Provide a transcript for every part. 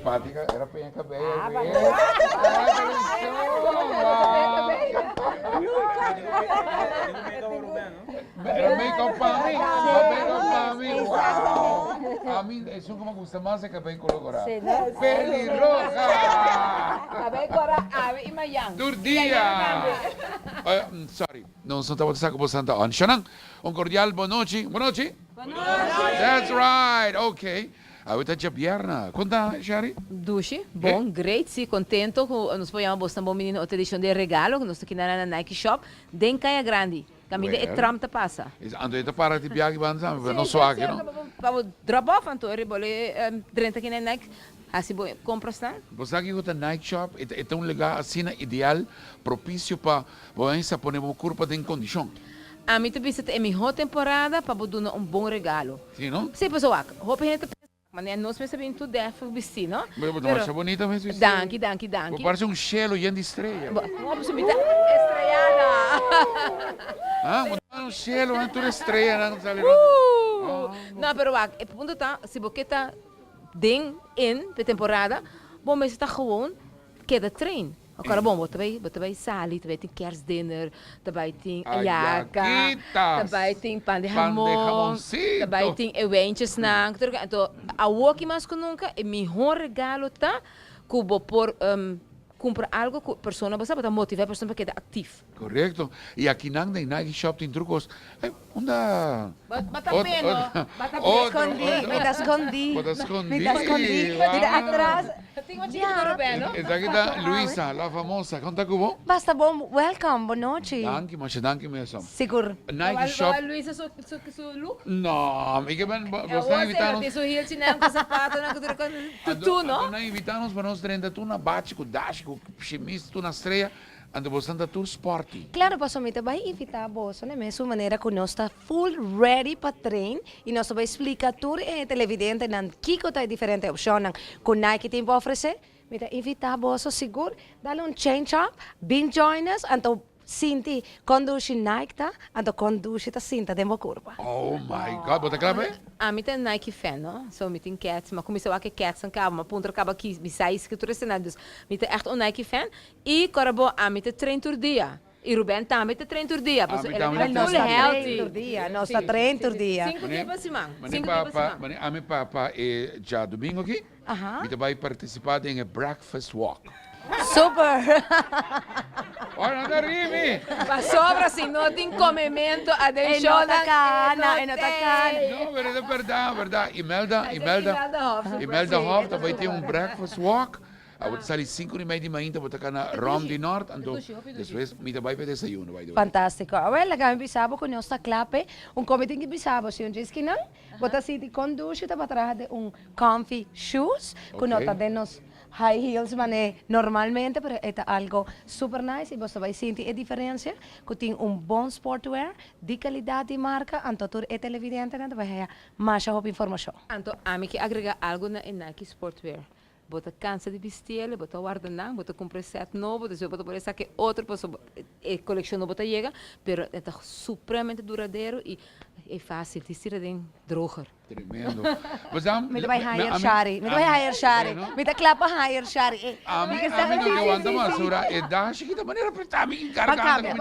simpática, era Peña Cabello. Ah, güey. vale. Era make-up para mí, make-up para mí. Wow. A mí eso como me gusta más el cabello colorado. Sí, ¿no? Pelirroja. Cabello agora ave e mayang. Durdia. Sorry, non sono stato sacco por Santa Ana. Shanang, un cordial buon noche. Buon noche. That's right. Okay. Avete già pierna. Conta, Shari? Dushi, bom, great, sim, contento. Nós podemos buscar um bom menino outra edição de regalo, que nós estamos aqui na Nike Shop, den Caia Grande. Caminho de tram te passa. Ando a para ti biagi banza, non so anche, no? Para drop off, Antônio, bole, drenta aqui na Nike, assim, compra está. Você sabe que o Nike Shop é um lugar assim ideal, propício para você pôr uma curva em condição. A mim também é a melhor temporada para dar um bom regalo. Sim, não? Sim, pessoal, roupa gente mas nós pensamos tudo deve vestir, não? Mas acha bonita mesmo isso. Danke. Parece um cielo e de estrela. Vamos subir estrellada. Um cielo, tudo estrela, não sabe? Não, pero o ponto tá, se você está dentro de temporada, bom, mas está gewoon queda trein. Agora, bom, você vai sair, você vai ter kerstdinner, você vai ter ayaca, você vai ter pão de jamão, você vai ter eventos na... Então, a que mais que nunca, o melhor regalo tá, que por comprar algo que a pessoa vai motivar a pessoa para quedar ativa. Correto. E aqui na Nike Shop tem trucos. Bata escondi. Mira atrás. Esta aqui está Luisa, a famosa. Conta como? Basta bom, welcome, boa noite. Danke mesmo. Seguro. Nike Shop. Luisa, seu look? Não, amiga, você invitanos. Você rio de nem com sapato, na cultura com tudo, não? Nós invitamos para nós treinar tu na bate, com dash, com chemise, tu na estreia. Ando bastante tour sporty. Claro, pastor, vai invitar você, né? Mesmo maneira que nós está full ready para trein e nós vai explicar tudo em televidente nan kiko tá diferente opção nan com Nike tem para oferecer. Mita invitar você seguro, dá um change up, bem join us, então sinti conduz Nike tá, então conduz tá sinta demo curva. Oh my God, bota claro A mim tem Nike fan, não? So me tem cats, mas como eu acho que cats acaba, mas ponto acaba aqui, me sai isso que tu recenado. Me tem echt um Nike fan e corabo a mim tem treino todo dia. E Ruben também tem treino todo dia, porque ele é full healthy. Nós está treino todo dia. 5 dias por semana. A minha papa é já domingo aqui. E vai participar em breakfast walk. Super! Olha, não arrivi! Mas sobra assim, não tem comimento, a deixou não tá cana. Não, é verdade. Imelda Hoff, vai ter um breakfast walk. Vou sair 5:30 de manhã, vou estar na Rom de Norte, então depois me vai para desayuno. Fantástico. Well, kami bisabo ko nyosta klape, comitê que bisabo si diz que não, bota si de conduz tá para trás de comfy shoes, que nota de nos high heels, mané normalmente, pero é algo super nice e você vai sentir a diferença que tem bom sportwear de qualidade de marca, então tudo é televidente, né? Vai mais informação. Então, a mim que agregar algo na Nike Sportwear. Bota cansa de vestir, bota guardar, bota comprar set novo, depois bota por essa que outra pessoa coleção não bota chega, pero é supremamente duradouro e é fácil de tirar de droger. Tremendo. Me vai hire Shari, me tá clapa hire Shari. A mim não eu ando mais sura e dá chiquita maneira para mim encargada.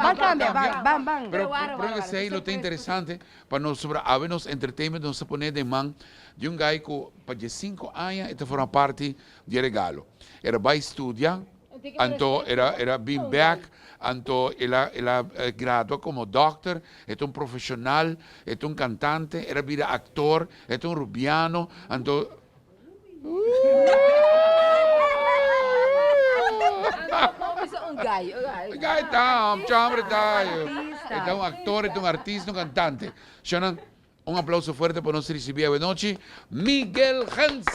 Bang. Pero que sei lo tem interessante para nós sobre havernos entertainment nós poner de mão de guy que para 5 anos este forma parte de regalo. Era vai estudar, então era been back. Então, ela graduou como doctor, é profissional, é cantante, era vida actor, é rubiano, então... Guy tá, chama tayo. É actor, é artista, cantante. Shannon, aplauso fuerte para nós receber hoje, Miguel Hansen!